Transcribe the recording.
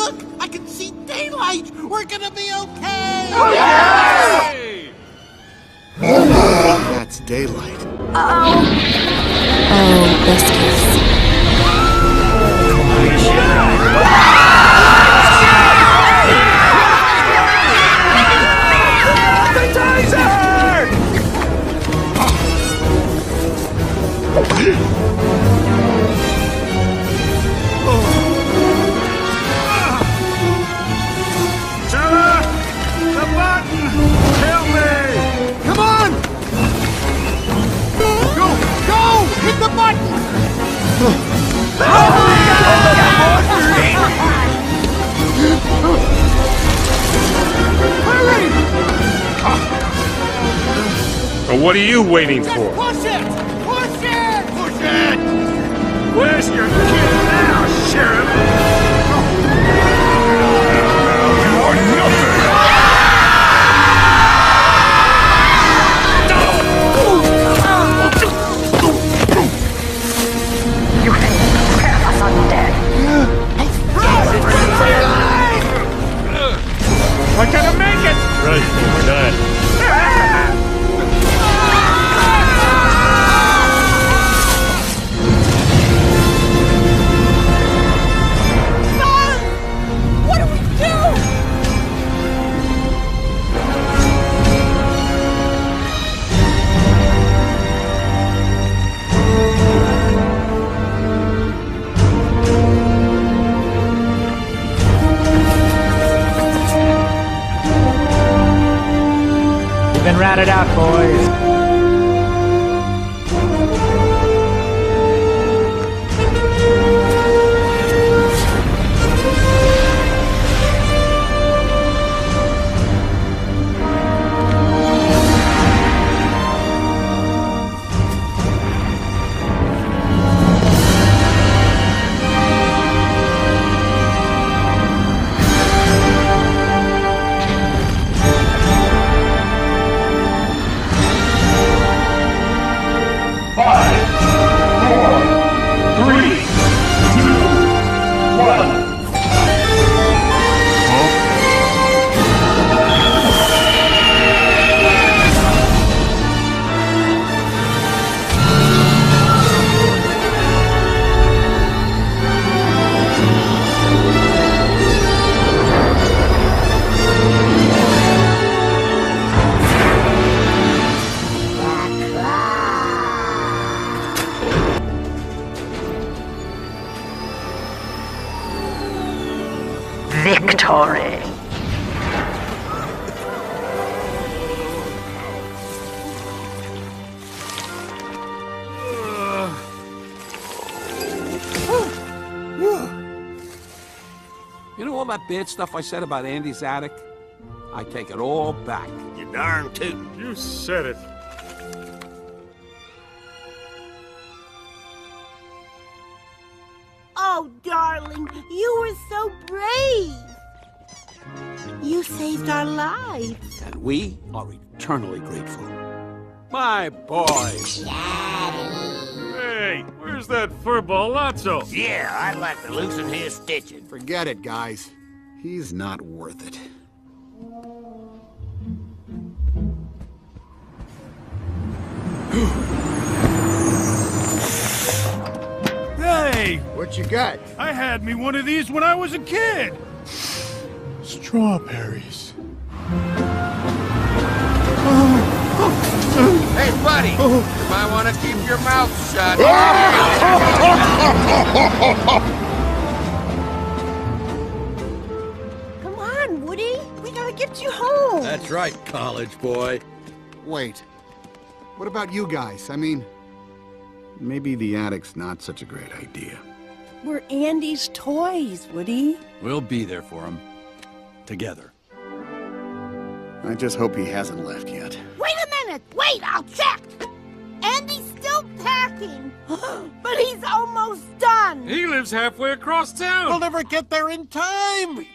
Look, I can see daylight. We're gonna be okay. Okay! That's daylight. Oh, biscuits. Well, what are you waiting for? Push it! Push it! Push it! Where's your kid now, Sheriff? You have us undead. We're gonna make it! Right, we're not. Been ratted out, boys. Victory. You know all that bad stuff I said about Andy's attic? I take it all back. You darn tootin'. You said it. Oh, darling, you were so brave. You saved our lives. And we are eternally grateful. My boys. Hey, where's that furball Lotso? Yeah, I'd like to loosen his stitching. Forget it, guys. He's not worth it. Hey, What you got? I had me one of these when I was a kid. Strawberries. Hey, buddy, you might want to keep your mouth shut. Come on, Woody. We gotta get you home. That's right, college boy. Wait. What about you guys? I mean, maybe the attic's not such a great idea. We're Andy's toys, Woody. We'll be there for him. Together. I just hope he hasn't left yet. Wait a minute. Wait, I'll check. Andy's still packing. But he's almost done. He lives halfway across town. We'll never get there in time.